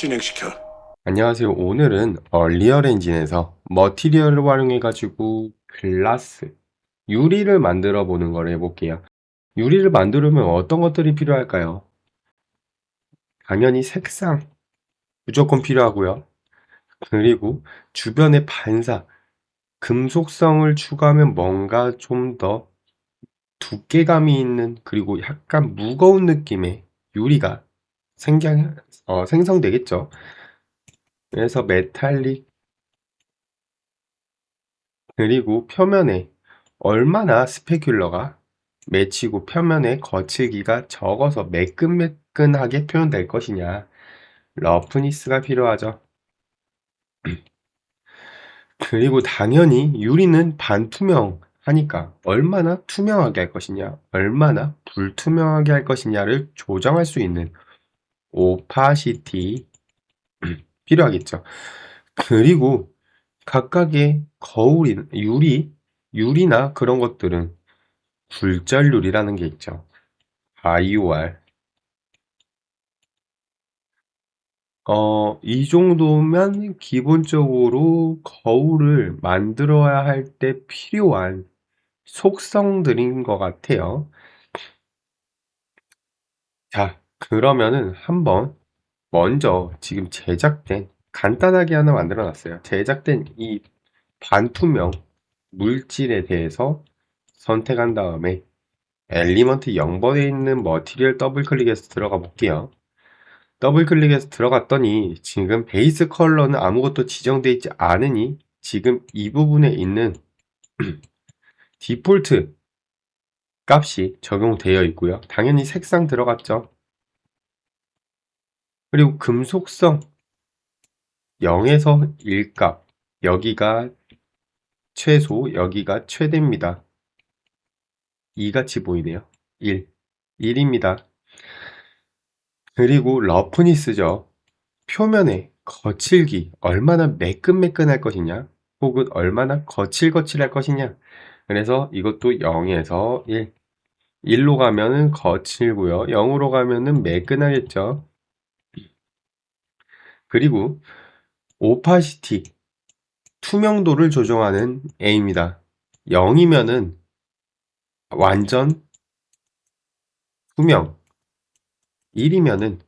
진행시켜. 안녕하세요. 오늘은 리얼 엔진에서 머티리얼을 활용해가지고 글라스, 유리를 만들어 보는 걸 해볼게요. 유리를 만들려면 어떤 것들이 필요할까요? 당연히 색상, 무조건 필요하고요. 그리고 주변의 반사, 금속성을 추가하면 뭔가 좀 더 두께감이 있는, 그리고 약간 무거운 느낌의 유리가 생성되겠죠. 그래서 메탈릭, 그리고 표면에 얼마나 스페큘러가 맺히고 표면에 거칠기가 적어서 매끈매끈하게 표현될 것이냐. 러프니스가 필요하죠. 그리고 당연히 유리는 반투명하니까 얼마나 투명하게 할 것이냐, 얼마나 불투명하게 할 것이냐를 조정할 수 있는 오파시티 필요하겠죠. 그리고 각각의 유리나 그런 것들은 굴절률이라는 게 있죠. IOR. 이 정도면 기본적으로 거울을 만들어야 할 때 필요한 속성들인 것 같아요. 자, 그러면은 한번 먼저 지금 제작된 간단하게 하나 만들어 놨어요. 제작된 이 반투명 물질에 대해서 선택한 다음에 엘리먼트 0번에 있는 머티리얼 더블 클릭해서 들어가 볼게요. 더블 클릭해서 들어갔더니 지금 베이스 컬러는 아무것도 지정되어 있지 않으니 지금 이 부분에 있는 디폴트 값이 적용되어 있고요. 당연히 색상 들어갔죠. 그리고 금속성 0에서 1값, 여기가 최소, 여기가 최대입니다. 2같이 보이네요. 1, 1입니다. 그리고 러프니스죠. 표면의 거칠기, 얼마나 매끈매끈할 것이냐, 혹은 얼마나 거칠거칠할 것이냐. 그래서 이것도 0에서 1. 1로 가면은 거칠고요. 0으로 가면은 매끈하겠죠. 그리고 오파시티, 투명도를 조정하는 A입니다. 0이면은 완전 투명, 1이면은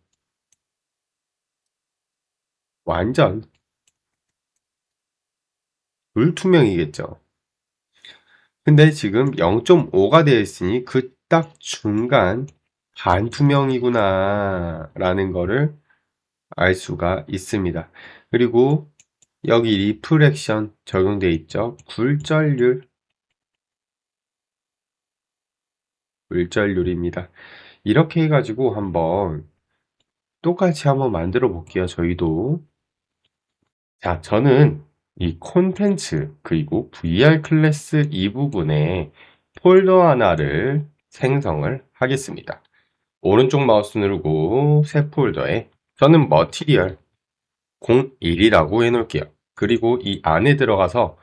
완전 불투명이겠죠. 근데 지금 0.5가 되어 있으니 그 딱 중간 반투명이구나 라는 거를 알 수가 있습니다. 그리고 여기 리프렉션 적용되어 있죠. 굴절률입니다. 이렇게 해가지고 똑같이 한번 만들어 볼게요. 저희도. 자, 저는 이 콘텐츠 그리고 VR 클래스 이 부분에 폴더 하나를 생성을 하겠습니다. 오른쪽 마우스 누르고 새 폴더에 저는 머티리얼 01이라고 해놓을게요. 그리고 이 안에 들어가서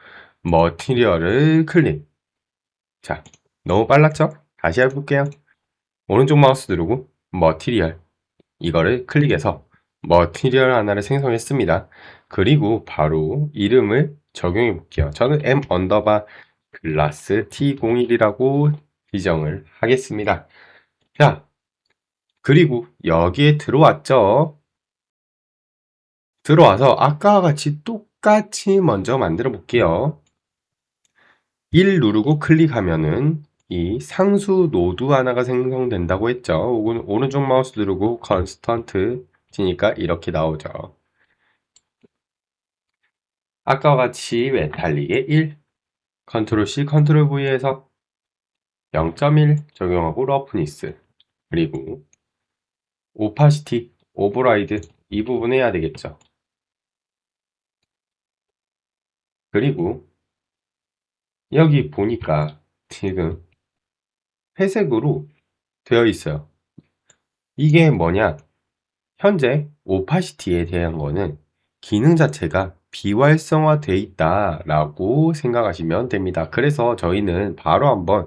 머티리얼을 클릭. 자, 너무 빨랐죠? 다시 해볼게요. 오른쪽 마우스 누르고 머티리얼 이거를 클릭해서 머티리얼 하나를 생성했습니다. 그리고 바로 이름을 적용해 볼게요. 저는 m 언더바 글라스 t01이라고 지정을 하겠습니다. 자, 그리고 여기에 들어왔죠. 들어와서 아까와 같이 똑같이 먼저 만들어 볼게요. 1 누르고 클릭하면은 이 상수 노드 하나가 생성된다고 했죠. 오른쪽 마우스 누르고 컨스턴트 치니까 이렇게 나오죠. 아까와 같이 메탈릭에 1, 컨트롤 C, 컨트롤 V에서 0.1 적용하고 러프니스, 그리고 오파시티, 오버라이드 이 부분 해야 되겠죠. 그리고 여기 보니까 지금 회색으로 되어 있어요. 이게 뭐냐? 현재 오파시티에 대한 거는 기능 자체가 비활성화되어 있다라고 생각하시면 됩니다. 그래서 저희는 바로 한번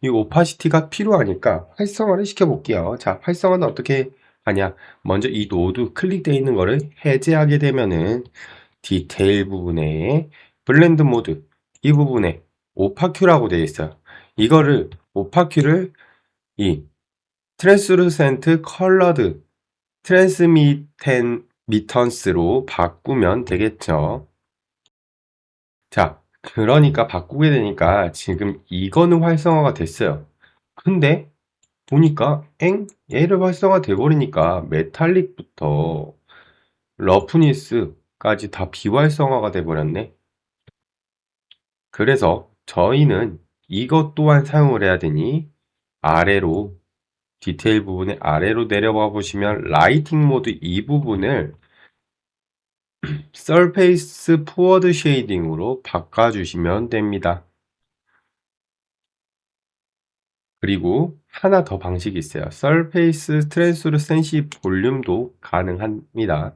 이 오파시티가 필요하니까 활성화를 시켜 볼게요. 자, 활성화는 어떻게 하냐? 먼저 이 노드 클릭되어 있는 거를 해제하게 되면은 디테일 부분에 블렌드 모드 이 부분에 오파큐라고 되어 있어요. 이거를 오파큐를 이 트랜스루센트 컬러드 트랜스미턴스로 바꾸면 되겠죠. 자, 그러니까 바꾸게 되니까 지금 이거는 활성화가 됐어요. 근데 보니까 얘를 활성화 돼버리니까 메탈릭부터 러프니스까지 다 비활성화가 돼버렸네. 그래서 저희는 이것 또한 사용을 해야 되니 아래로 디테일 부분에 아래로 내려와 보시면 라이팅 모드 이 부분을 서페이스 포워드 쉐이딩으로 바꿔주시면 됩니다. 그리고 하나 더 방식이 있어요. 서페이스 트랜스루센시 볼륨도 가능합니다.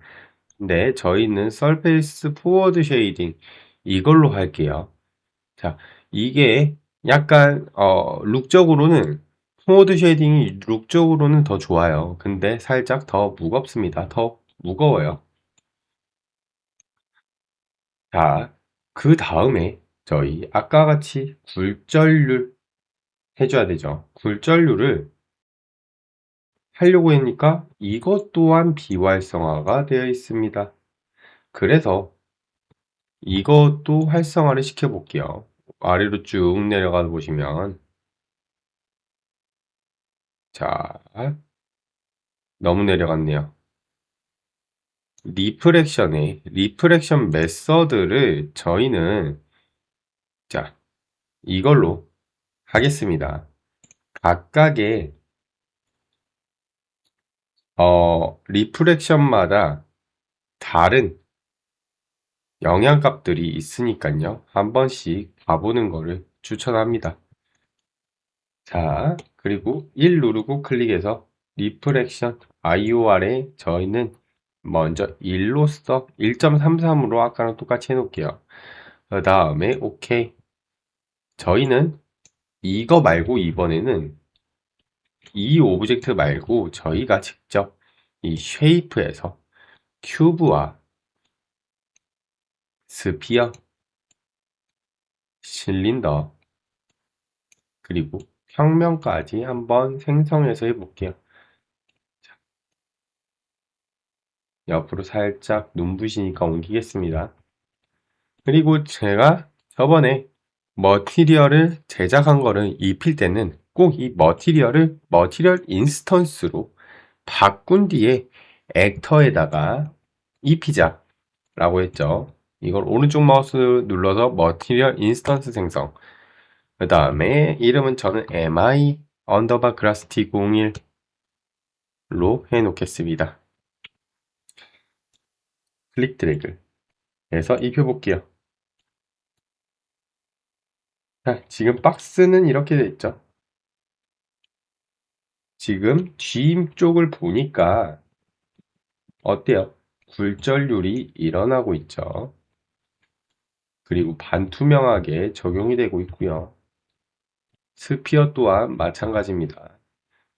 근데 저희는 서페이스 포워드 쉐이딩 이걸로 할게요. 자, 이게 약간 룩적으로는 포워드 쉐이딩이 룩적으로는 더 좋아요. 근데 살짝 더 무겁습니다. 더 무거워요. 자, 그 다음에 저희 아까 같이 굴절률 해줘야 되죠. 굴절률을 하려고 하니까 이것 또한 비활성화가 되어 있습니다. 그래서 이것도 활성화를 시켜볼게요. 아래로 쭉 내려가 보시면 자, 너무 내려갔네요. 리프렉션 메서드를 저희는 자, 이걸로 하겠습니다. 각각의 리프렉션마다 다른 영향값들이 있으니까요. 한 번씩 봐보는 거를 추천합니다. 자, 그리고 1 누르고 클릭해서 리프렉션 IOR에 저희는 먼저 1로써 1.33으로 아까랑 똑같이 해놓을게요. 그 다음에 OK. 저희는 이거 말고 이번에는 이 오브젝트 말고 저희가 직접 이 쉐이프에서 큐브와 스피어, 실린더, 그리고 평면까지 한번 생성해서 해볼게요. 옆으로 살짝 눈부시니까 옮기겠습니다. 그리고 제가 저번에 머티리얼을 제작한 거를 입힐 때는 꼭 이 머티리얼 인스턴스로 바꾼 뒤에 액터에다가 입히자 라고 했죠. 이걸 오른쪽 마우스 눌러서 머티리얼 인스턴스 생성. 그 다음에 이름은 저는 mi 언더바 그라스티 01로 해 놓겠습니다. 클릭 드래그 해서 입혀볼게요. 자, 지금 박스는 이렇게 돼 있죠. 지금 G 쪽을 보니까 어때요? 굴절률이 일어나고 있죠. 그리고 반투명하게 적용이 되고 있고요. 스피어 또한 마찬가지입니다.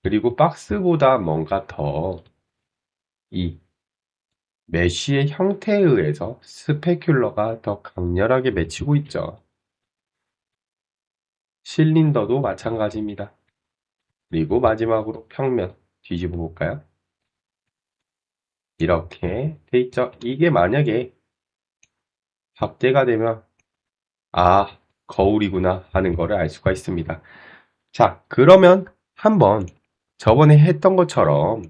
그리고 박스보다 뭔가 더 이 메쉬의 형태에 의해서 스페큘러가 더 강렬하게 맺히고 있죠. 실린더도 마찬가지입니다. 그리고 마지막으로 평면 뒤집어 볼까요? 이렇게 돼 있죠. 이게 만약에 밥대가 되면 아, 거울이구나 하는 거를 알 수가 있습니다. 자, 그러면 한번 저번에 했던 것처럼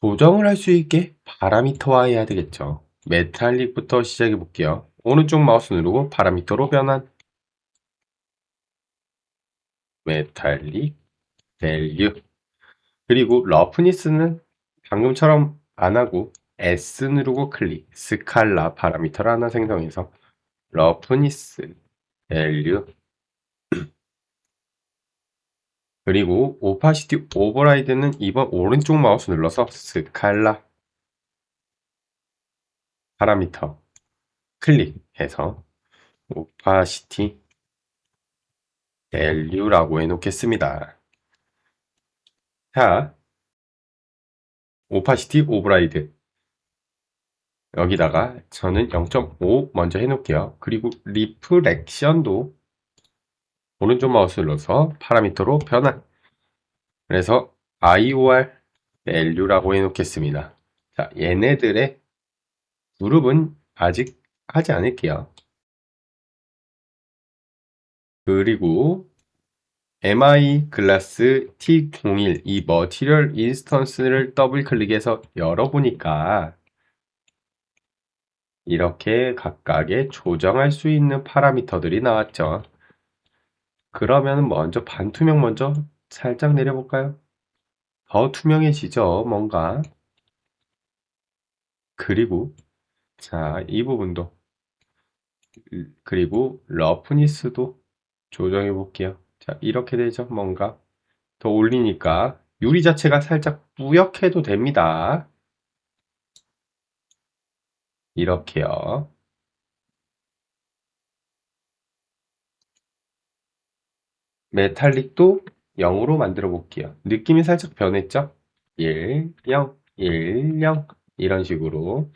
조정을 할 수 있게 파라미터화 해야 되겠죠. 메탈릭부터 시작해 볼게요. 오른쪽 마우스 누르고 파라미터로 변환. 메탈릭 밸류. 그리고 러프니스는 방금처럼 안 하고 S 누르고 클릭. 스칼라 파라미터를 하나 생성해서 러프니스 밸류. 그리고 오파시티 오버라이드는 이번 오른쪽 마우스 눌러서 스칼라 파라미터 클릭해서 오파시티 밸류라고 해놓겠습니다. 자, 오파시티 오브라이드. 여기다가 저는 0.5 먼저 해놓을게요. 그리고 리플렉션도 오른쪽 마우스 눌러서 파라미터로 변환. 그래서 IOR LU라고 해놓겠습니다. 자, 얘네들의 그룹은 아직 하지 않을게요. 그리고 MI 글라스 T01 이 머티리얼 인스턴스를 더블 클릭해서 열어보니까 이렇게 각각의 조정할 수 있는 파라미터들이 나왔죠. 그러면 먼저 반투명 먼저 살짝 내려볼까요? 더 투명해지죠, 뭔가. 그리고 자, 이 부분도 그리고 러프니스도 조정해 볼게요. 자, 이렇게 되죠, 뭔가. 더 올리니까 유리 자체가 살짝 뿌옇해도 됩니다. 이렇게요. 메탈릭도 0으로 만들어 볼게요. 느낌이 살짝 변했죠? 1, 0, 1, 0 이런 식으로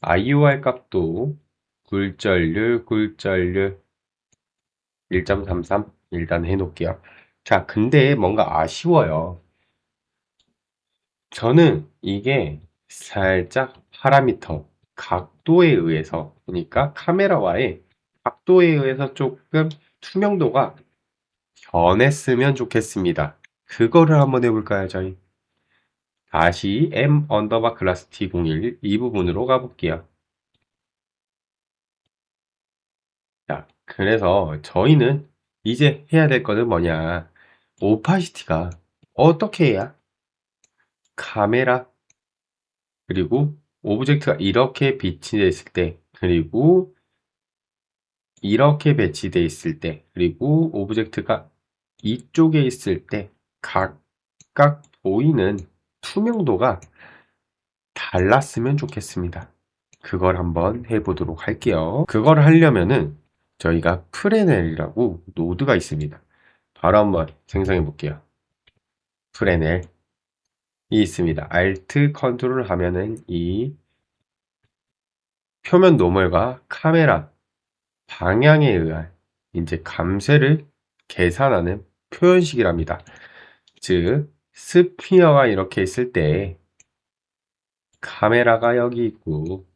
IUR 값도 굴절률 1.33 일단 해놓을게요. 자, 근데 뭔가 아쉬워요. 저는 이게 살짝 파라미터 각도에 의해서 그러니까 카메라와의 각도에 의해서 조금 투명도가 변했으면 좋겠습니다. 그거를 한번 해볼까요, 저희? 다시 M 언더바 클래스 T01 이 부분으로 가볼게요. 자, 그래서 저희는 이제 해야 될 거는 뭐냐? 오파시티가 어떻게 해야 카메라 그리고 오브젝트가 이렇게 비치되어 있을 때 그리고 이렇게 배치되어 있을 때 그리고 오브젝트가 이쪽에 있을 때 각각 보이는 투명도가 달랐으면 좋겠습니다. 그걸 한번 해보도록 할게요. 그걸 하려면은 저희가 프레넬이라고 노드가 있습니다. 바로 한번 생성해 볼게요. 프레넬 이 있습니다. Alt 컨트롤 하면은 이 표면 노멀과 카메라 방향에 의한 이제 감쇄를 계산하는 표현식이랍니다. 즉 스피어가 이렇게 있을 때 카메라가 여기 있고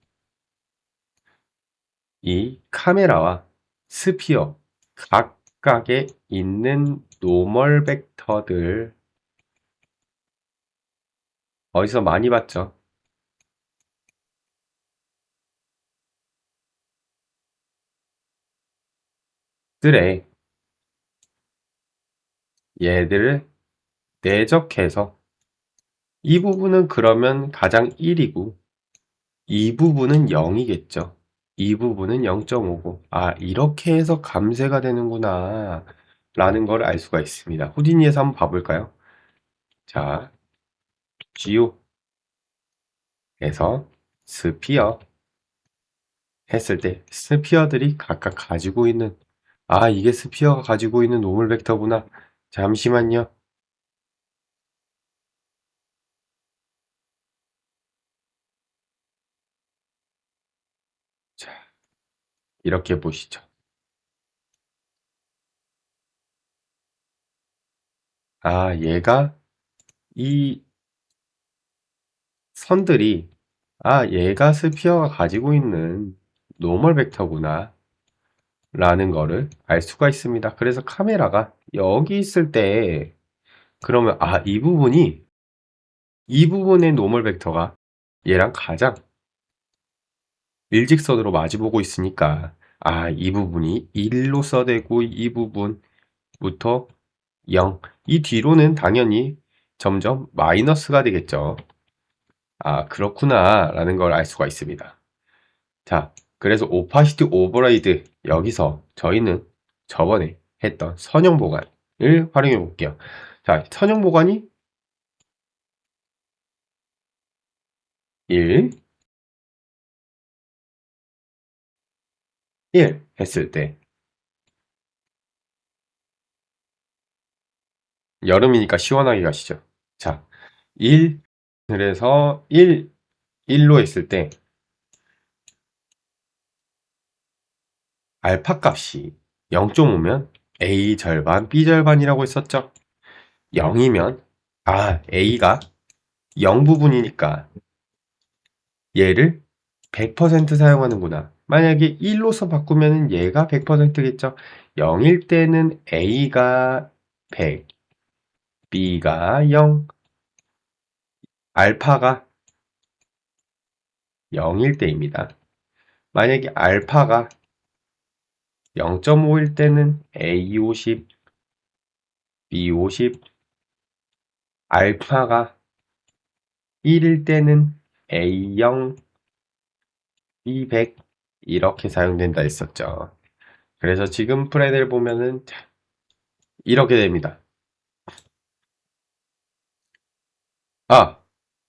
이 카메라와 스피어 각각에 있는 노멀 벡터들 어디서 많이 봤죠? 들에 얘들을 내적해서 이 부분은 그러면 가장 1이고 이 부분은 0이겠죠. 이 부분은 0.5고 아 이렇게 해서 감쇄가 되는구나 라는 걸 알 수가 있습니다. 후디니에서 한번 봐볼까요? 자, 지오에서 스피어 했을 때 스피어들이 각각 가지고 있는 아 이게 스피어가 가지고 있는 노멀 벡터구나. 잠시만요. 자, 이렇게 보시죠. 아 얘가 이 선들이 아 얘가 스피어가 가지고 있는 노멀 벡터구나 라는 거를 알 수가 있습니다. 그래서 카메라가 여기 있을 때 그러면 아 이 부분의 노멀 벡터가 얘랑 가장 일직선으로 마주보고 있으니까 아 이 부분이 1로 써되고 이 부분부터 0. 이 뒤로는 당연히 점점 마이너스가 되겠죠. 아 그렇구나 라는 걸 알 수가 있습니다. 자, 그래서 오파시티 오버라이드 여기서 저희는 저번에 했던 선형 보관을 활용해 볼게요. 자, 선형 보관이 1, 1 했을 때 여름이니까 시원하게 가시죠. 자, 1, 그래서 1로 했을 때 알파 값이 0.5면 A 절반, B 절반이라고 했었죠. 0이면 A가 0 부분이니까 얘를 100% 사용하는구나. 만약에 1로서 바꾸면 얘가 100%겠죠. 0일 때는 A가 100, B가 0, 알파가 0일 때입니다. 만약에 알파가 0.5일 때는 A 50, B 50, 알파가 1일 때는 A 0, B 100 이렇게 사용된다 했었죠. 그래서 지금 프레드를 보면은 이렇게 됩니다.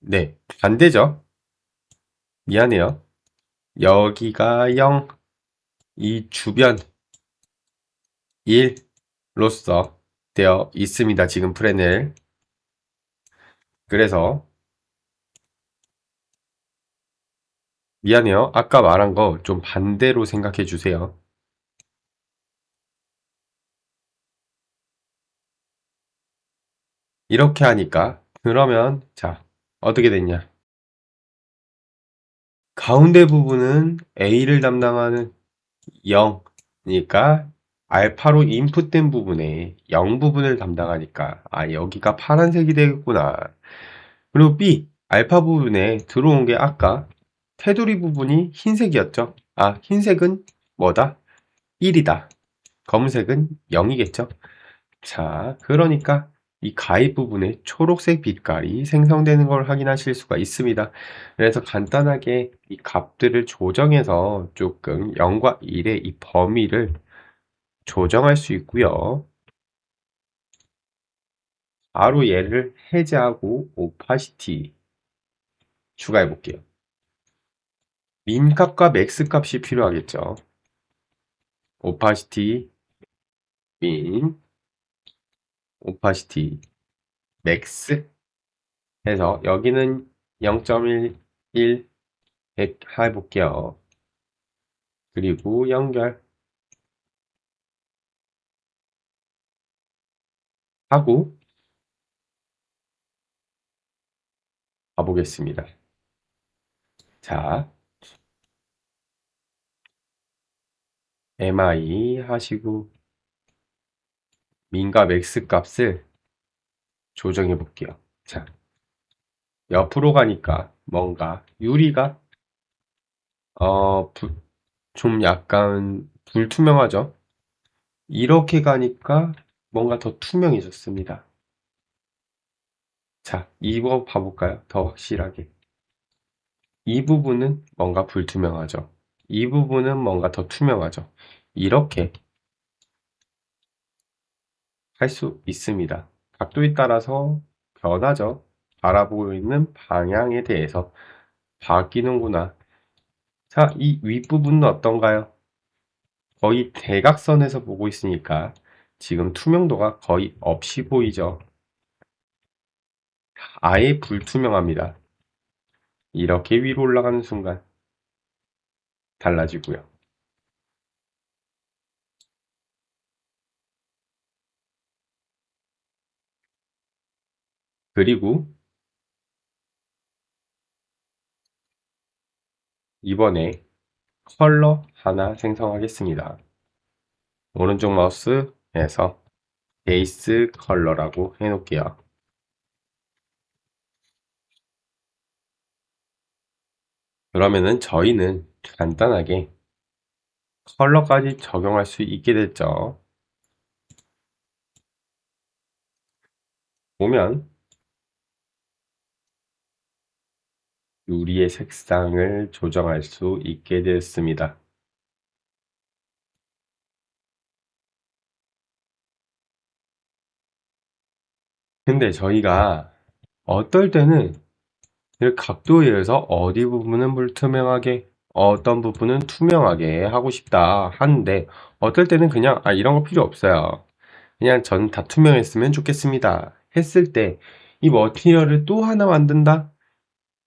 네, 반대죠. 미안해요. 여기가 0, 이 주변 1로서 되어 있습니다. 지금 프레넬. 그래서 미안해요. 아까 말한 거 좀 반대로 생각해 주세요. 이렇게 하니까 그러면 자, 어떻게 됐냐? 가운데 부분은 A를 담당하는 0이니까 알파로 인풋된 부분에 0 부분을 담당하니까 여기가 파란색이 되겠구나. 그리고 B 알파 부분에 들어온 게 아까 테두리 부분이 흰색이었죠. 흰색은 뭐다? 1이다. 검은색은 0이겠죠. 자, 그러니까 이 가입 부분에 초록색 빛깔이 생성되는 걸 확인하실 수가 있습니다. 그래서 간단하게 이 값들을 조정해서 조금 0과 1의 이 범위를 조정할 수 있고요. 바로 얘를 해제하고 오파시티 추가해 볼게요. 민 값과 맥스 값이 필요하겠죠. 오파시티 민, 오파시티 맥스 해서 여기는 0.1, 1, 100 해볼게요. 그리고 연결하고 가보겠습니다. 자, mi 하시고 민과 맥스 값을 조정해 볼게요. 자, 옆으로 가니까 뭔가 유리가 좀 약간 불투명하죠? 이렇게 가니까 뭔가 더 투명해졌습니다. 자, 이거 봐볼까요? 더 확실하게. 이 부분은 뭔가 불투명하죠. 이 부분은 뭔가 더 투명하죠. 이렇게 할 수 있습니다. 각도에 따라서 변하죠. 바라보고 있는 방향에 대해서 바뀌는구나. 자, 이 윗부분은 어떤가요? 거의 대각선에서 보고 있으니까 지금 투명도가 거의 없이 보이죠. 아예 불투명합니다. 이렇게 위로 올라가는 순간 달라지고요. 그리고 이번에 컬러 하나 생성하겠습니다. 오른쪽 마우스에서 베이스 컬러라고 해놓을게요. 그러면은 저희는 간단하게 컬러까지 적용할 수 있게 됐죠. 보면 유리의 색상을 조정할 수 있게 됐습니다. 근데 저희가 어떨 때는 이 각도에 의해서 어디 부분은 불투명하게 어떤 부분은 투명하게 하고 싶다 하는데 어떨 때는 그냥 이런 거 필요 없어요. 그냥 전 다 투명했으면 좋겠습니다 했을 때 이 머티리얼을 또 하나 만든다?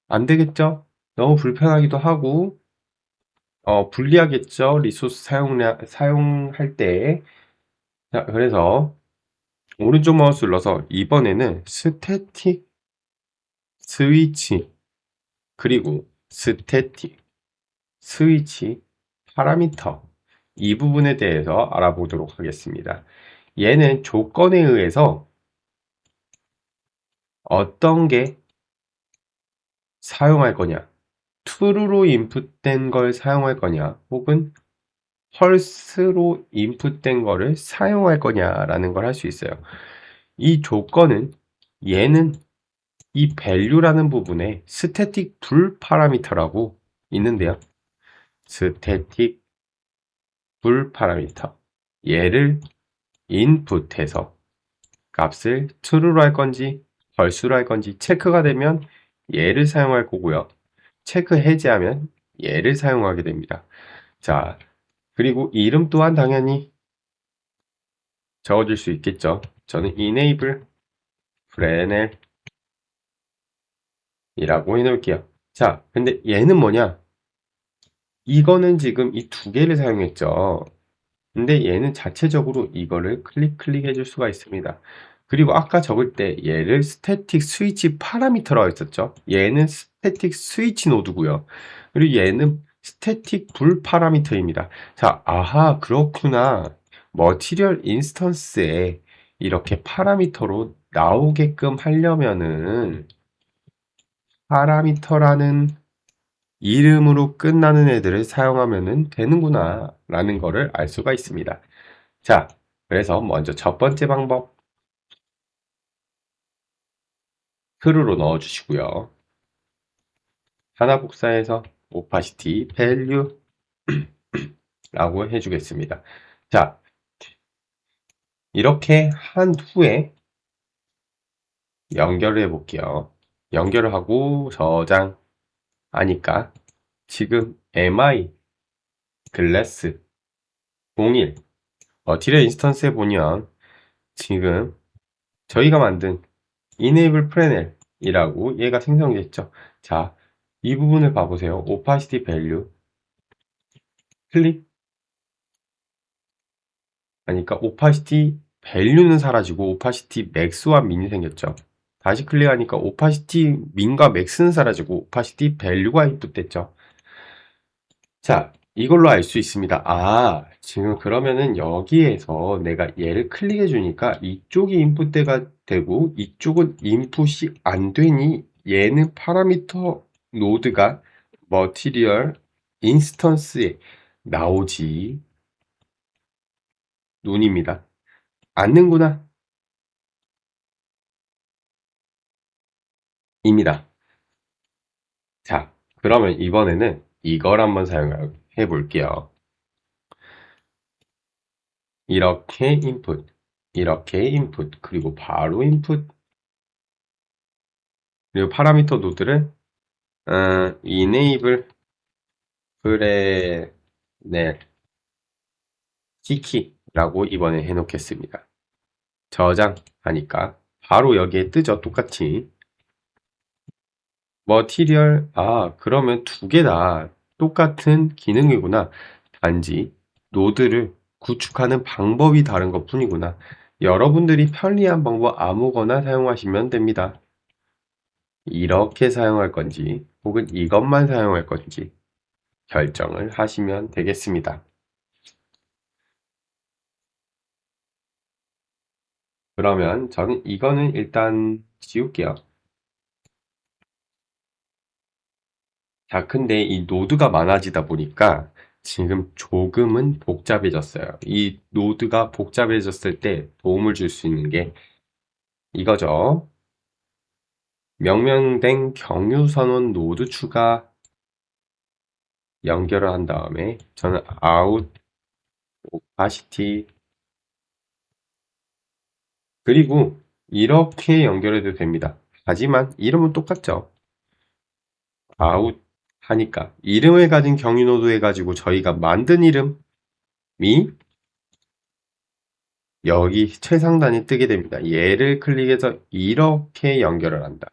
안 되겠죠? 너무 불편하기도 하고, 불리하겠죠? 리소스 사용할 때. 자, 그래서 오른쪽 마우스 눌러서 이번에는 스태틱 스위치, 그리고 스태틱 스위치 파라미터, 이 부분에 대해서 알아보도록 하겠습니다. 얘는 조건에 의해서 어떤 게 사용할 거냐, true로 인풋된 걸 사용할 거냐, 혹은 false로 인풋된 거를 사용할 거냐라는 걸 할 수 있어요. 이 조건은 얘는 이 value라는 부분에 static 불 파라미터라고 있는데요. static 불 파라미터, 얘를 인풋해서 값을 true로 할 건지 false로 할 건지 체크가 되면 얘를 사용할 거고요. 체크 해제하면 얘를 사용하게 됩니다. 자, 그리고 이름 또한 당연히 적어줄 수 있겠죠. 저는 enable flanel 이라고 해놓을게요. 자, 근데 얘는 뭐냐? 이거는 지금 이 두 개를 사용했죠. 근데 얘는 자체적으로 이거를 클릭 해줄 수가 있습니다. 그리고 아까 적을 때 얘를 스태틱 스위치 파라미터라고 했었죠. 얘는 스태틱 스위치 노드고요. 그리고 얘는 스태틱 불 파라미터입니다. 자, 아하, 그렇구나. 머티리얼 인스턴스에 이렇게 파라미터로 나오게끔 하려면은 파라미터라는 이름으로 끝나는 애들을 사용하면 되는구나 라는 거를 알 수가 있습니다. 자, 그래서 먼저 첫 번째 방법 true로 넣어주시고요. 하나 복사해서 opacity value 라고 해주겠습니다. 자, 이렇게 한 후에 연결을 해볼게요. 연결을 하고 저장하니까 지금 mi glass 01 디레 인스턴스에 보면 지금 저희가 만든 enable panel 이라고 얘가 생성됐죠. 자, 이 부분을 봐보세요. opacity value 클릭 하니까 opacity value는 사라지고 opacity max와 min이 생겼죠. 다시 클릭하니까 opacity min과 max는 사라지고 opacity value가 인풋됐죠. 자, 이걸로 알 수 있습니다. 아, 지금 그러면은 여기에서 내가 얘를 클릭해 주니까 이쪽이 인풋대가 되고 이쪽은 인풋이 안 되니 얘는 파라미터 노드가 머티리얼 인스턴스에 나오지 눈입니다. 않는구나 입니다. 자, 그러면 이번에는 이걸 한번 사용해 볼게요. 이렇게 인풋, 이렇게 인풋, 그리고 바로 인풋, 그리고 파라미터 노드를 enable panel 키키라고 이번에 해놓겠습니다. 저장하니까 바로 여기에 뜨죠. 똑같이 머티리얼. 아, 그러면 두 개 다 똑같은 기능이구나. 단지 노드를 구축하는 방법이 다른 것 뿐이구나. 여러분들이 편리한 방법 아무거나 사용하시면 됩니다. 이렇게 사용할 건지 혹은 이것만 사용할 건지 결정을 하시면 되겠습니다. 그러면 저는 이거는 일단 지울게요. 자, 근데 이 노드가 많아지다 보니까 지금 조금은 복잡해졌어요. 이 노드가 복잡해졌을 때 도움을 줄 수 있는 게 이거죠. 명명된 경유선언 노드 추가 연결을 한 다음에 저는 out opacity 그리고 이렇게 연결해도 됩니다. 하지만 이름은 똑같죠. out 하니까 이름을 가진 경유 노드 해가지고 저희가 만든 이름이 여기 최상단이 뜨게 됩니다. 얘를 클릭해서 이렇게 연결을 한다.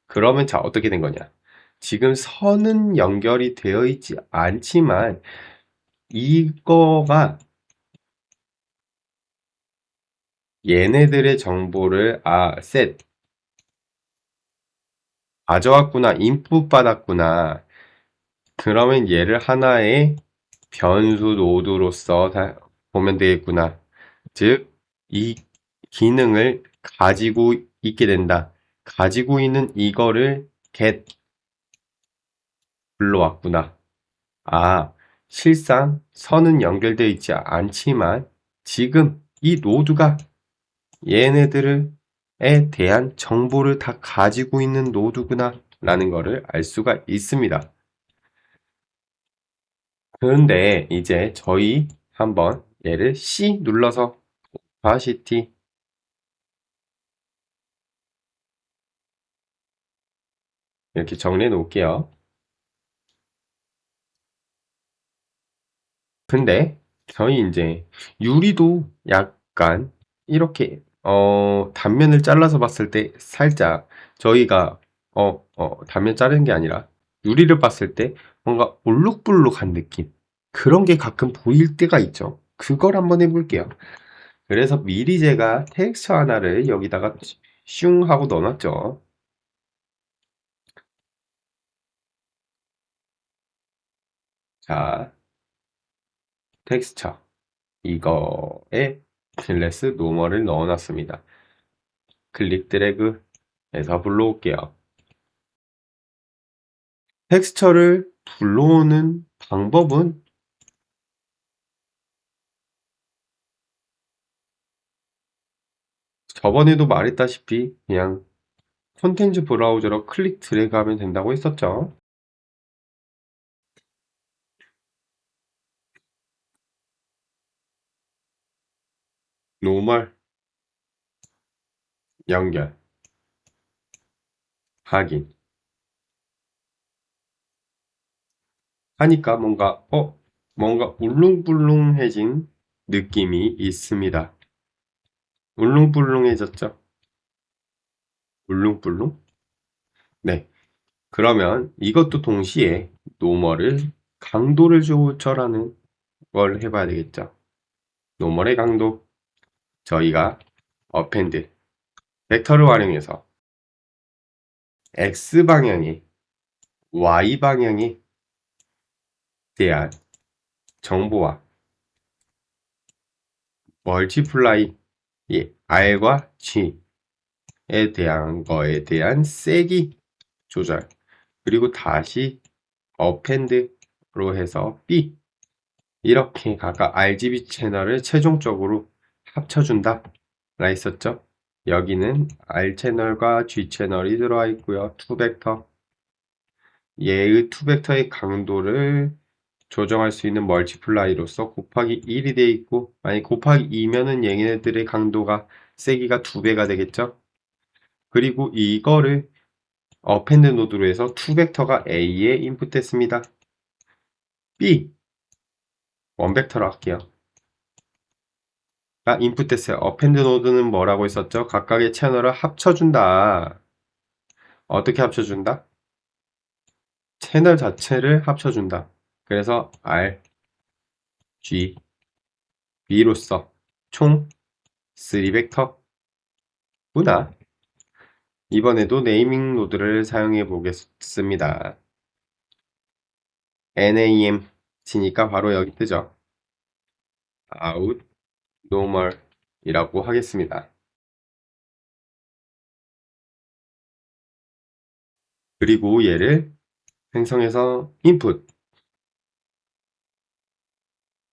그러면 자, 어떻게 된 거냐? 지금 선은 연결이 되어 있지 않지만 이거가 얘네들의 정보를 셋 가져왔구나, 인풋 받았구나. 그러면 얘를 하나의 변수 노드로서 보면 되겠구나. 즉, 이 기능을 가지고 있게 된다. 가지고 있는 이거를 get 불러왔구나. 실상 선은 연결되어 있지 않지만 지금 이 노드가 얘네들에 대한 정보를 다 가지고 있는 노드구나 라는 것을 알 수가 있습니다. 그런데 이제 저희 한번 얘를 C 눌러서 opacity 이렇게 정리해 놓을게요. 근데 저희 이제 유리도 약간 이렇게 단면을 잘라서 봤을 때 살짝 저희가 단면 자르는 게 아니라 유리를 봤을 때 뭔가 볼록볼록한 느낌 그런 게 가끔 보일 때가 있죠. 그걸 한번 해볼게요. 그래서 미리 제가 텍스처 하나를 여기다가 슝 하고 넣어놨죠. 자, 텍스처 이거에 클래스 노멀을 넣어놨습니다. 클릭 드래그 해서 불러올게요. 텍스처를 불러오는 방법은 저번에도 말했다시피 그냥 콘텐츠 브라우저로 클릭 드래그 하면 된다고 했었죠. 노멀 연결 확인 하니까 뭔가 울릉불릉해진 느낌이 있습니다. 울릉불릉해졌죠? 울릉불릉? 네. 그러면 이것도 동시에 노멀을 강도를 조절하는 걸 해봐야 되겠죠. 노멀의 강도 저희가 append 벡터를 활용해서 X방향에 Y방향에 대한 정보와 멀티플라이 R과 G에 대한 거에 대한 세기 조절 그리고 다시 append로 해서 B 이렇게 각각 RGB 채널을 최종적으로 합쳐준다 라 했었죠. 여기는 R 채널과 G 채널이 들어와 있고요. 2벡터 얘의 2벡터의 강도를 조정할 수 있는 멀티플라이로서 곱하기 1이 되어 있고 만약 곱하기 2면은 얘네들의 강도가 세기가 2배가 되겠죠. 그리고 이거를 append 노드로 해서 2벡터가 A에 인풋했습니다. B 1벡터로 할게요. 인풋했어요. append 노드는 뭐라고 했었죠? 각각의 채널을 합쳐준다. 어떻게 합쳐준다? 채널 자체를 합쳐준다. 그래서 R, G, B로서 총 3벡터구나. 이번에도 네이밍 노드를 사용해 보겠습니다. NAM 치니까 바로 여기 뜨죠. out normal 이라고 하겠습니다. 그리고 얘를 생성해서 input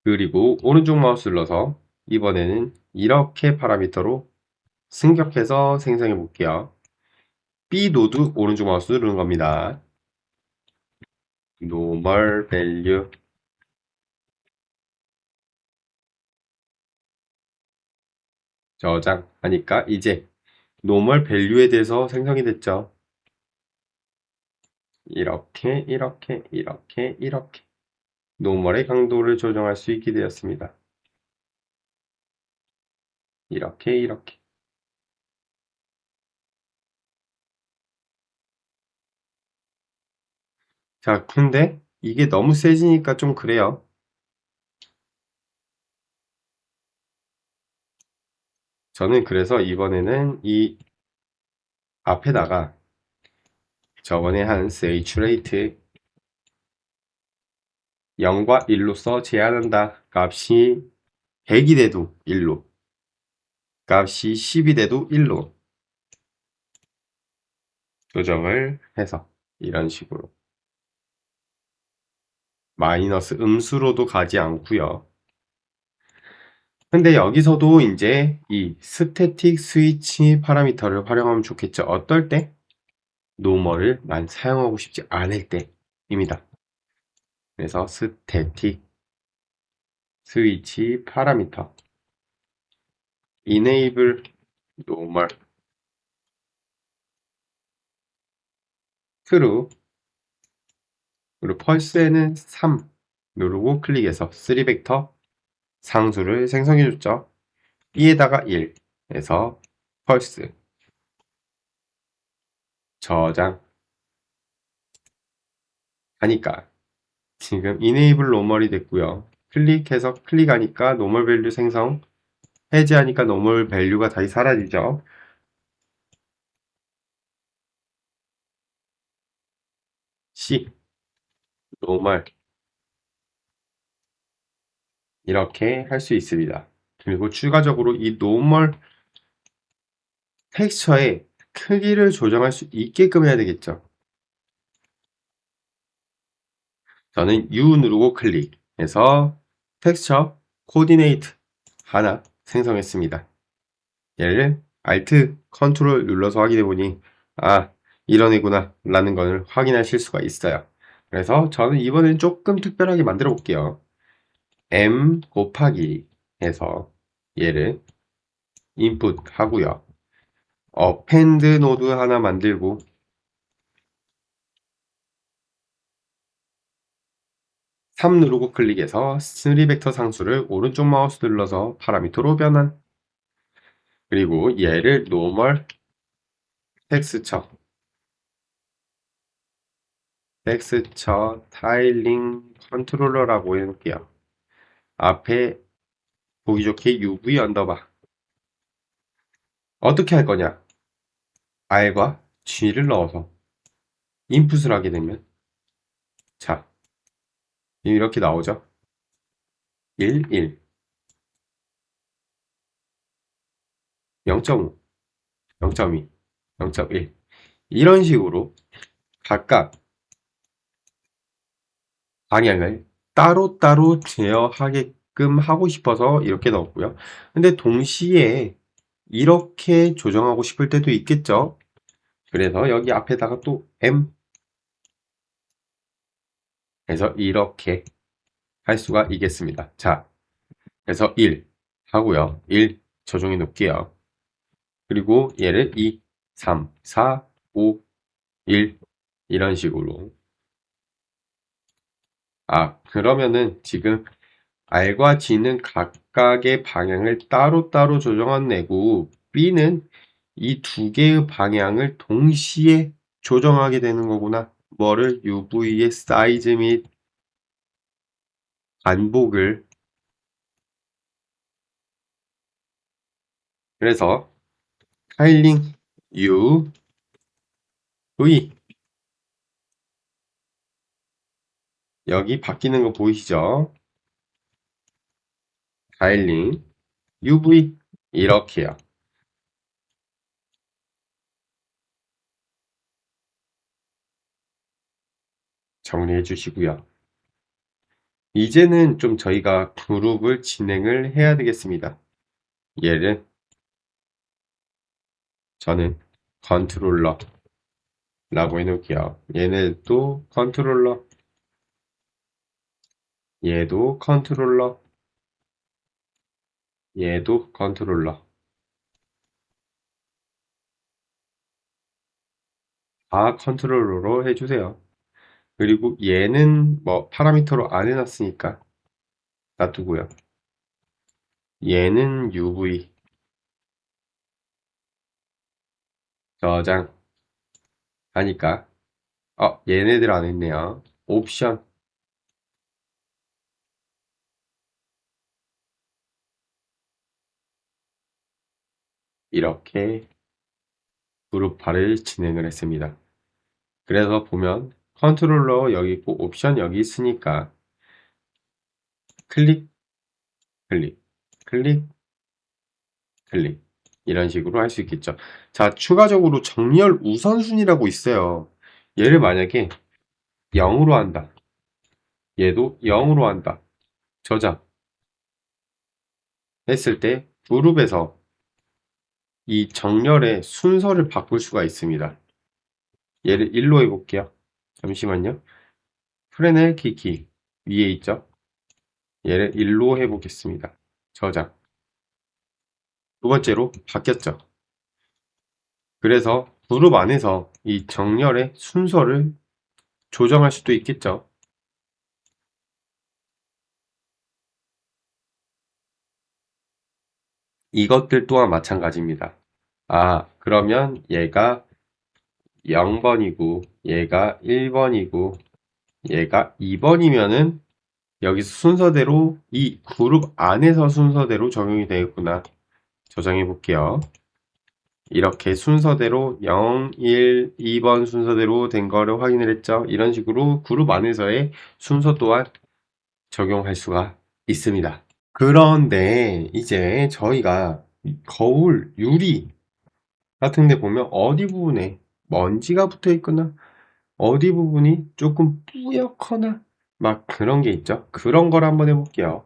그리고 오른쪽 마우스 눌러서 이번에는 이렇게 파라미터로 승격해서 생성해 볼게요. B 노드 오른쪽 마우스 누르는 겁니다. normal value 저장하니까 이제 normal value에 대해서 생성이 됐죠. 이렇게 노멀의 강도를 조정할 수 있게 되었습니다. 이렇게. 자, 근데 이게 너무 세지니까 좀 그래요. 저는 그래서 이번에는 이 앞에다가 저번에 한 세이츄레이트 0과 1로서 제한한다. 값이 100이 돼도 1로, 값이 10이 돼도 1로 조정을 해서 이런 식으로 마이너스 음수로도 가지 않고요. 근데 여기서도 이제 이 스태틱 스위치 파라미터를 활용하면 좋겠죠. 어떨 때? 노멀을 난 사용하고 싶지 않을 때입니다. 그래서 스태틱 스위치 파라미터 enable normal true 그리고 펄스에는 3 누르고 클릭해서 3벡터 상수를 생성해줬죠. B에다가 1 해서 펄스 저장 하니까 지금 enable normal이 됐고요. 클릭해서 클릭하니까 normal 밸류 생성 해제하니까 normal 밸류가 다시 사라지죠. C normal 이렇게 할 수 있습니다. 그리고 추가적으로 이 normal 텍스처의 크기를 조정할 수 있게끔 해야 되겠죠. 저는 U 누르고 클릭해서 텍스처 코디네이트 하나 생성했습니다. 얘를 Alt, Ctrl 눌러서 확인해 보니 아, 이런 애구나 라는 걸 확인하실 수가 있어요. 그래서 저는 이번엔 조금 특별하게 만들어 볼게요. M 곱하기 해서 얘를 인풋 하고요. 어펜드 노드 하나 만들고 3 누르고 클릭해서 3벡터 상수를 오른쪽 마우스 눌러서 파라미터로 변환. 그리고 얘를 노멀 텍스처 타일링 컨트롤러라고 해놓을게요. 앞에 보기 좋게 UV 언더바. 어떻게 할 거냐? R과 G를 넣어서 인풋을 하게 되면 자, 이렇게 나오죠. 1, 1, 0.5, 0.2, 0.1 이런 식으로 각각 방향을 따로따로 제어하게끔 하고 싶어서 이렇게 넣었고요. 근데 동시에 이렇게 조정하고 싶을 때도 있겠죠. 그래서 여기 앞에다가 또 M 해서 이렇게 할 수가 있겠습니다. 자, 그래서 1 하고요. 1 조정해 놓을게요. 그리고 얘를 2, 3, 4, 5, 1 이런 식으로 그러면은 지금 R과 G는 각각의 방향을 따로따로 조정해내고 B는 이 두 개의 방향을 동시에 조정하게 되는 거구나. 뭐를? UV의 사이즈 및 반복을. 그래서 타일링 UV 여기 바뀌는 거 보이시죠? 타일링 UV 이렇게요. 정리해 주시고요. 이제는 좀 저희가 그룹을 진행을 해야 되겠습니다. 얘를 저는 컨트롤러라고 해놓을게요. 얘네도 컨트롤러, 얘도 컨트롤러, 얘도 컨트롤러. 다 컨트롤러로 해주세요. 그리고 얘는 뭐 파라미터로 안 해놨으니까 놔두고요. 얘는 UV, 저장 하니까 얘네들 안 했네요. 옵션 이렇게 그룹화를 진행을 했습니다. 그래서 보면 컨트롤러 여기 있고 옵션 여기 있으니까 클릭, 클릭, 클릭, 클릭 이런 식으로 할 수 있겠죠. 자, 추가적으로 정렬 우선순위라고 있어요. 얘를 만약에 0으로 한다. 얘도 0으로 한다. 저장 했을 때 그룹에서 이 정렬의 순서를 바꿀 수가 있습니다. 얘를 1로 해볼게요. 잠시만요. 프레넬 키키 위에 있죠? 얘를 1로 해보겠습니다. 저장. 두 번째로 바뀌었죠. 그래서 그룹 안에서 이 정렬의 순서를 조정할 수도 있겠죠. 이것들 또한 마찬가지입니다. 그러면 얘가 0번이고 얘가 1번이고 얘가 2번이면은 여기서 순서대로 이 그룹 안에서 순서대로 적용이 되겠구나. 저장해 볼게요. 이렇게 순서대로 0, 1, 2번 순서대로 된 거를 확인을 했죠. 이런 식으로 그룹 안에서의 순서 또한 적용할 수가 있습니다. 그런데 이제 저희가 거울, 유리 같은 데 보면 어디 부분에 먼지가 붙어 있거나 어디 부분이 조금 뿌옇거나 막 그런 게 있죠. 그런 걸 한번 해볼게요.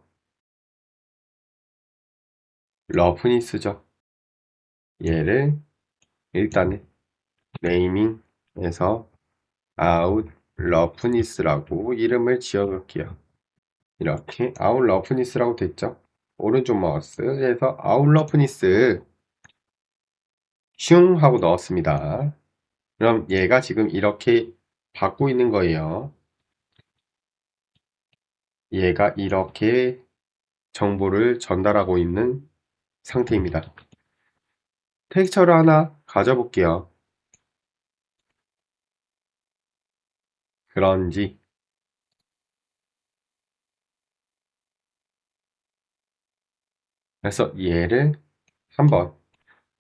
러프니스죠. 얘를 일단은 네이밍에서 아웃 러프니스라고 이름을 지어볼게요. 이렇게 아웃 러프니스라고 됐죠. 오른쪽 마우스 해서 아웃 러프니스 슝 하고 넣었습니다. 그럼 얘가 지금 이렇게 받고 있는 거예요. 얘가 이렇게 정보를 전달하고 있는 상태입니다. 텍스처를 하나 가져볼게요. 그런지 그래서 얘를 한번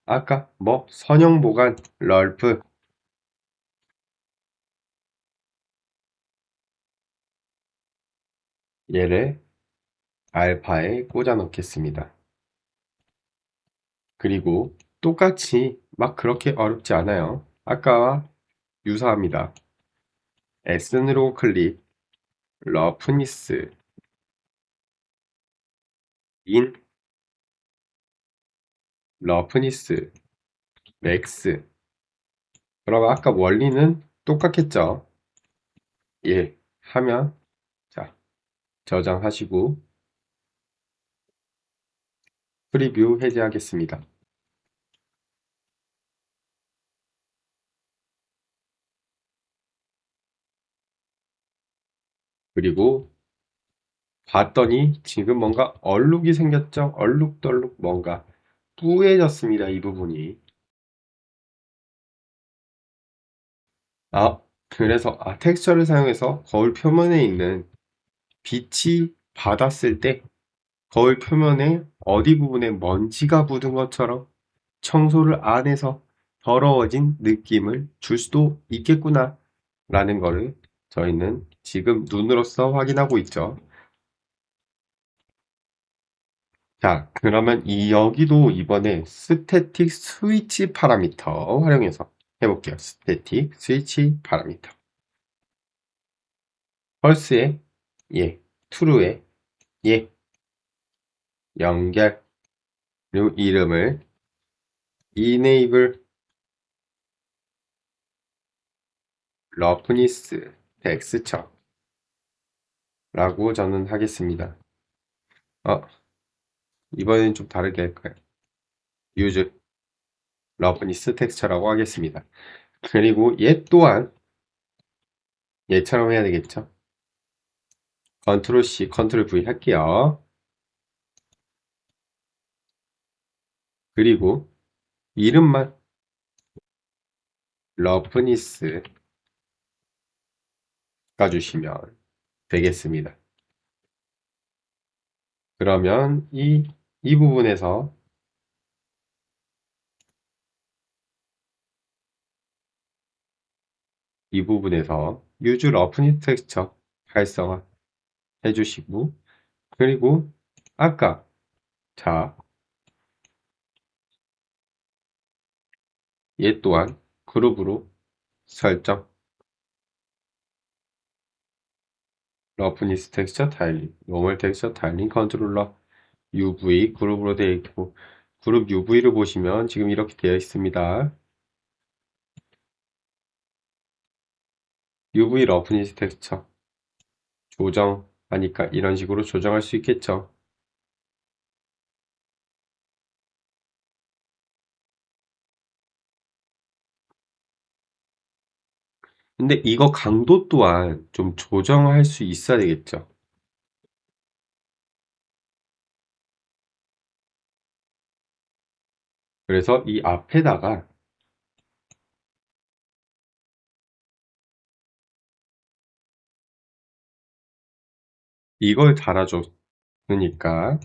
아까 뭐 선형 보관 럴프 얘를 알파에 꽂아 놓겠습니다. 그리고 똑같이 막 그렇게 어렵지 않아요. 아까와 유사합니다. S으로 클릭, 러프니스, 인, 러프니스, 맥스. 그러면 아까 원리는 똑같겠죠? 예, 하면 자 저장하시고 프리뷰 해제하겠습니다. 그리고 봤더니 지금 뭔가 얼룩이 생겼죠? 얼룩덜룩 뭔가 뿌얘졌습니다. 이 부분이. 그래서 텍스처를 사용해서 거울 표면에 있는 빛이 받았을 때 거울 표면에 어디 부분에 먼지가 묻은 것처럼 청소를 안 해서 더러워진 느낌을 줄 수도 있겠구나 라는 거를 저희는 지금 눈으로써 확인하고 있죠. 자, 그러면 여기도 이번에 스태틱 스위치 파라미터 활용해서 해볼게요. 스태틱 스위치 파라미터. 펄스에 예, true에 예, 연결 그리고 이름을 enable roughness texture 라고 저는 하겠습니다. 이번엔 좀 다르게 할까요? use roughness texture라고 하겠습니다. 그리고 얘 또한 얘처럼 해야 되겠죠? 컨트롤 C, 컨트롤 V 할게요. 그리고 이름만 러프니스 바꿔주시면 되겠습니다. 그러면 이 부분에서 use roughness 텍스처 활성화 해주시고, 그리고 아까 자, 얘 또한 그룹으로 설정, 러프니스 텍스처 타일링, 노멀 텍스처 타일링 컨트롤러 UV 그룹으로 되어 있고, 그룹 UV를 보시면 지금 이렇게 되어 있습니다. UV 러프니스 텍스처 조정하니까 이런 식으로 조정할 수 있겠죠. 근데 이거 강도 또한 좀 조정할 수 있어야 되겠죠. 그래서 이 앞에다가 이걸 달아줬으니까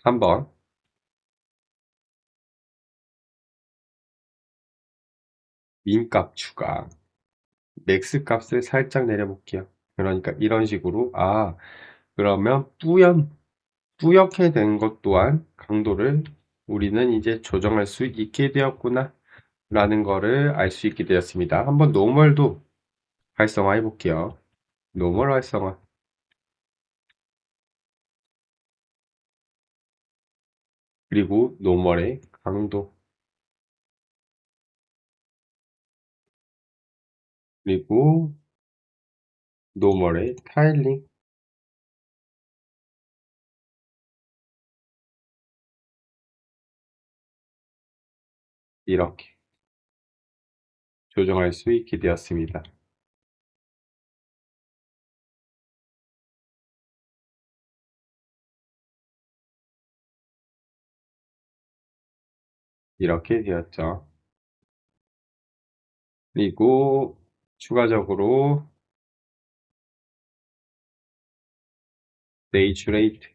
한번 민값 추가, 맥스 값을 살짝 내려볼게요. 그러니까 이런 식으로, 그러면 뿌옇게 된 것 또한 강도를 우리는 이제 조정할 수 있게 되었구나 라는 거를 알 수 있게 되었습니다. 한번 노멀도 활성화해 볼게요. 노멀 활성화. 그리고 노멀의 강도. 그리고 노멀의 타일링. 이렇게 조정할 수 있게 되었습니다. 이렇게 되었죠. 그리고 추가적으로 세이츄레이트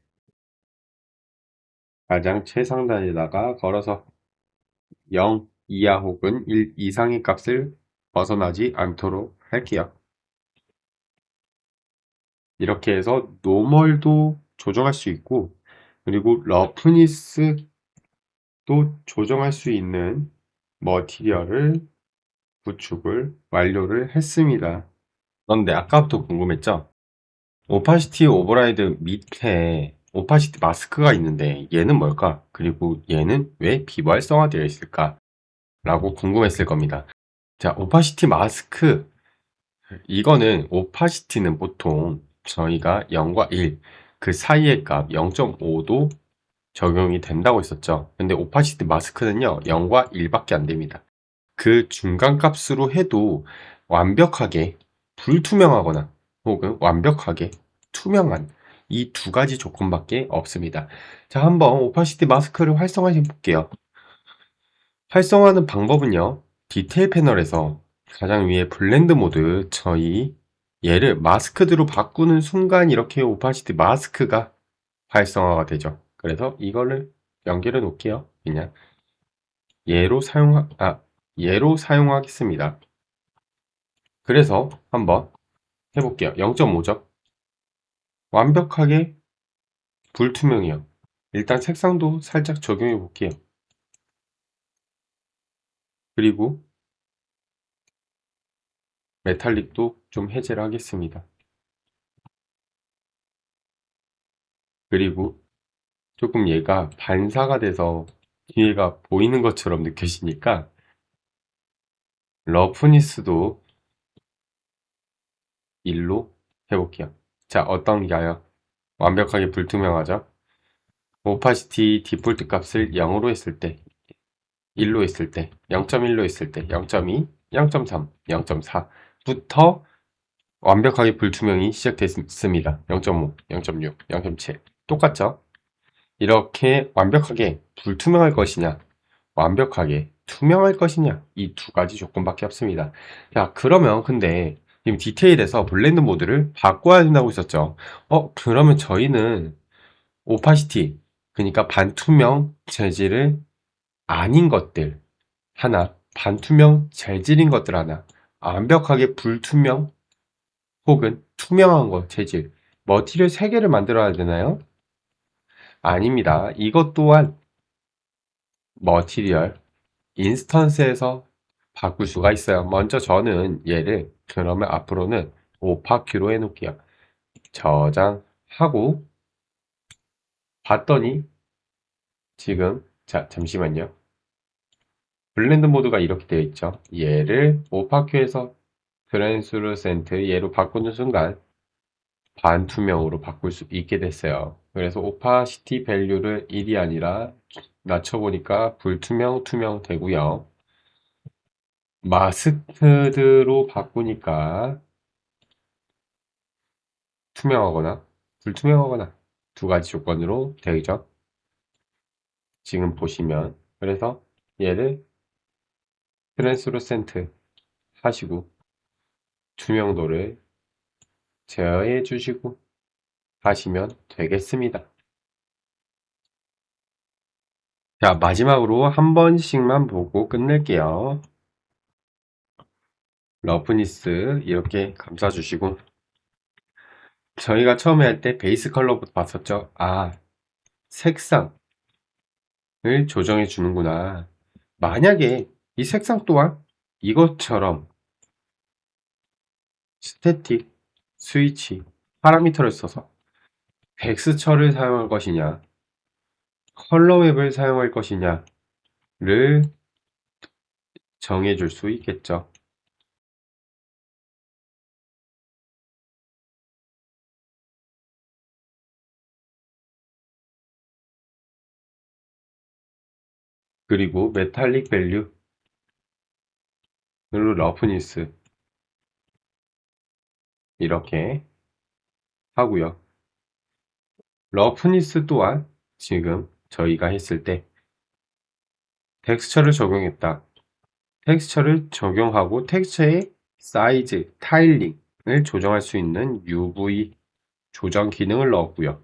가장 최상단에다가 걸어서 0 이하 혹은 1 이상의 값을 벗어나지 않도록 할게요. 이렇게 해서 노멀도 조정할 수 있고, 그리고 러프니스도 조정할 수 있는 머티리얼을 구축을 완료를 했습니다. 그런데 아까부터 궁금했죠? 오파시티 오버라이드 밑에 오파시티 마스크가 있는데 얘는 뭘까? 그리고 얘는 왜 비활성화되어 있을까? 라고 궁금했을 겁니다. 자, 오파시티 마스크. 이거는 오파시티는 보통 저희가 0과 1, 그 사이의 값 0.5도 적용이 된다고 했었죠. 근데 오파시티 마스크는요, 0과 1밖에 안 됩니다. 그 중간 값으로 해도 완벽하게 불투명하거나 혹은 완벽하게 투명한 이 두 가지 조건밖에 없습니다. 자, 한번 오파시티 마스크를 활성화해 볼게요. 활성화하는 방법은요, 디테일 패널에서 가장 위에 블렌드 모드, 저희 얘를 마스크드로 바꾸는 순간 이렇게 오파시티 마스크가 활성화가 되죠. 그래서 이거를 연결해 놓을게요. 그냥 얘로 사용하겠습니다. 그래서 한번 해볼게요. 0.5죠. 완벽하게 불투명해요. 일단 색상도 살짝 적용해 볼게요. 그리고 메탈릭도 좀 해제를 하겠습니다. 그리고 조금 얘가 반사가 돼서 뒤에가 보이는 것처럼 느껴지니까 러프니스도 1로 해볼게요. 자, 어떤가요? 완벽하게 불투명하죠? 오파시티 디폴트 값을 0으로 했을 때, 1로 했을 때, 0.1로 했을 때, 0.2, 0.3, 0.4부터 완벽하게 불투명이 시작됐습니다. 0.5, 0.6, 0.7 똑같죠? 이렇게 완벽하게 불투명할 것이냐, 완벽하게 투명할 것이냐, 이 두 가지 조건밖에 없습니다. 야, 그러면 근데 지금 디테일에서 블렌드 모드를 바꿔야 된다고 했었죠. 그러면 저희는 오파시티, 그러니까 반투명 재질을 아닌 것들 하나, 반투명 재질인 것들 하나, 완벽하게 불투명 혹은 투명한 것 재질, 머티리얼 3개를 만들어야 되나요? 아닙니다. 이것 또한 머티리얼 인스턴스에서 바꿀 수가 있어요. 먼저 저는 얘를 그러면 앞으로는 오파큐로 해놓을게요. 저장하고 봤더니 지금 자 잠시만요. 블렌드 모드가 이렇게 되어 있죠. 얘를 오파큐에서 트랜스루센트 얘로 바꾸는 순간 반투명으로 바꿀 수 있게 됐어요. 그래서 오파시티 밸류를 1이 아니라 낮춰보니까 불투명, 투명 되고요. 마스크드로 바꾸니까 투명하거나 불투명하거나 두 가지 조건으로 되죠. 지금 보시면 그래서 얘를 트랜스루센트 하시고 투명도를 제어해 주시고 하시면 되겠습니다. 자, 마지막으로 한 번씩만 보고 끝낼게요. 러프니스 이렇게 감싸주시고 저희가 처음에 할 때 베이스 컬러부터 봤었죠. 색상을 조정해 주는구나. 만약에 이 색상 또한 이것처럼 스태틱 스위치 파라미터를 써서 텍스처를 사용할 것이냐 컬러 맵을 사용할 것이냐를 정해 줄 수 있겠죠. 그리고 메탈릭 밸류 그리고 러프니스 이렇게 하고요. 러프니스 또한 지금 저희가 했을 때 텍스처를 적용했다. 텍스처를 적용하고 텍스처의 사이즈, 타일링을 조정할 수 있는 UV 조정 기능을 넣었고요.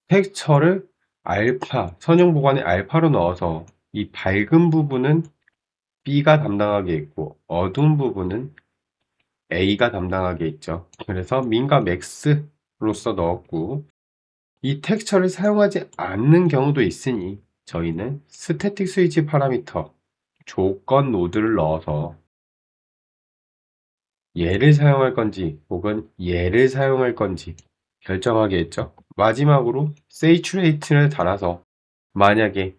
텍스처를 알파, 선형 보관의 알파로 넣어서 이 밝은 부분은 B가 담당하게 있고 어두운 부분은 A가 담당하게 있죠. 그래서 민과 맥스로서 넣었고 이 텍스처를 사용하지 않는 경우도 있으니 저희는 스태틱 스위치 파라미터 조건 노드를 넣어서 얘를 사용할 건지 혹은 얘를 사용할 건지 결정하게 했죠. 마지막으로 세이츄레이트를 달아서 만약에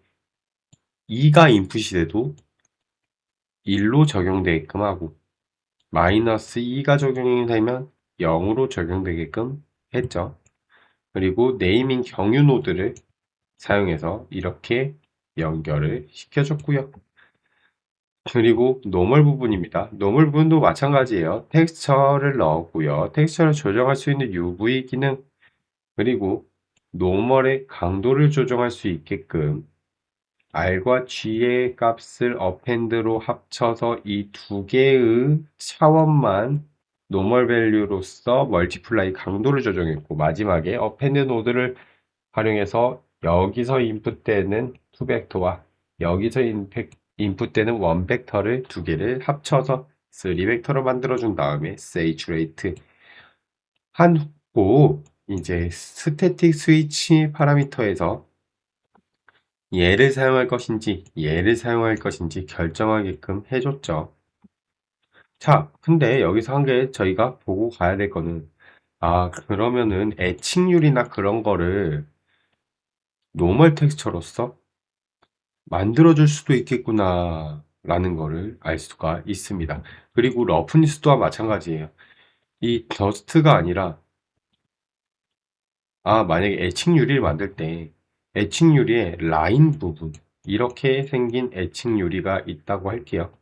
2가 인풋이 돼도 1로 적용되게끔 하고 마이너스 2가 적용이 되면 0으로 적용되게끔 했죠. 그리고 네이밍 경유 노드를 사용해서 이렇게 연결을 시켜줬고요. 그리고 노멀 부분입니다. 노멀 부분도 마찬가지예요. 텍스처를 넣었고요. 텍스처를 조정할 수 있는 UV 기능 그리고 노멀의 강도를 조정할 수 있게끔 R과 G의 값을 어펜드로 합쳐서 이 두 개의 차원만 노멀 밸류로서 멀티플라이 강도를 조정했고 마지막에 어펜드 노드를 활용해서 여기서 인풋되는 2벡터와 여기서 인풋되는 1벡터를 두 개를 합쳐서 3벡터로 만들어준 다음에 세이츄레이트 한 후 이제 스태틱 스위치 파라미터에서 얘를 사용할 것인지 얘를 사용할 것인지 결정하게끔 해줬죠. 자, 근데 여기서 한 개 저희가 보고 가야 될 거는 그러면은 애칭률이나 그런 거를 노멀 텍스처로서 만들어줄 수도 있겠구나 라는 거를 알 수가 있습니다. 그리고 러프니스 또한 마찬가지예요. 이 더스트가 아니라 만약에 애칭 유리를 만들 때 애칭 유리의 라인 부분 이렇게 생긴 애칭 유리가 있다고 할게요.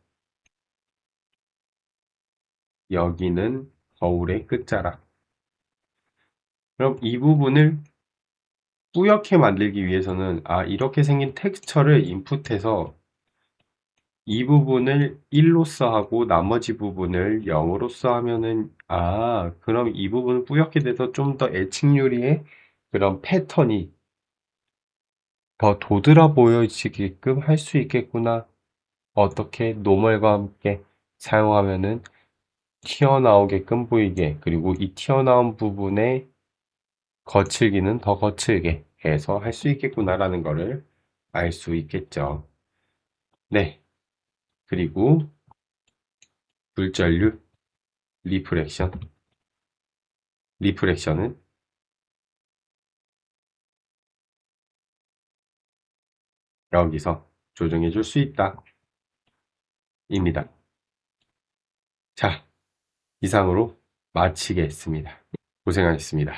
여기는 거울의 끝자락. 그럼 이 부분을 뿌옇게 만들기 위해서는 이렇게 생긴 텍스처를 인풋해서 이 부분을 1로서 하고 나머지 부분을 0으로서 하면은, 그럼 이 부분은 뿌옇게 돼서 좀 더 애칭 유리의 그런 패턴이 더 도드라 보여지게끔 할 수 있겠구나. 어떻게 노멀과 함께 사용하면은 튀어나오게끔 보이게, 그리고 이 튀어나온 부분에 거칠기는 더 거칠게 해서 할 수 있겠구나라는 거를 알 수 있겠죠. 네. 그리고 불전류 리프렉션. 리프렉션은 여기서 조정해 줄 수 있다. 입니다. 자, 이상으로 마치겠습니다. 고생하셨습니다.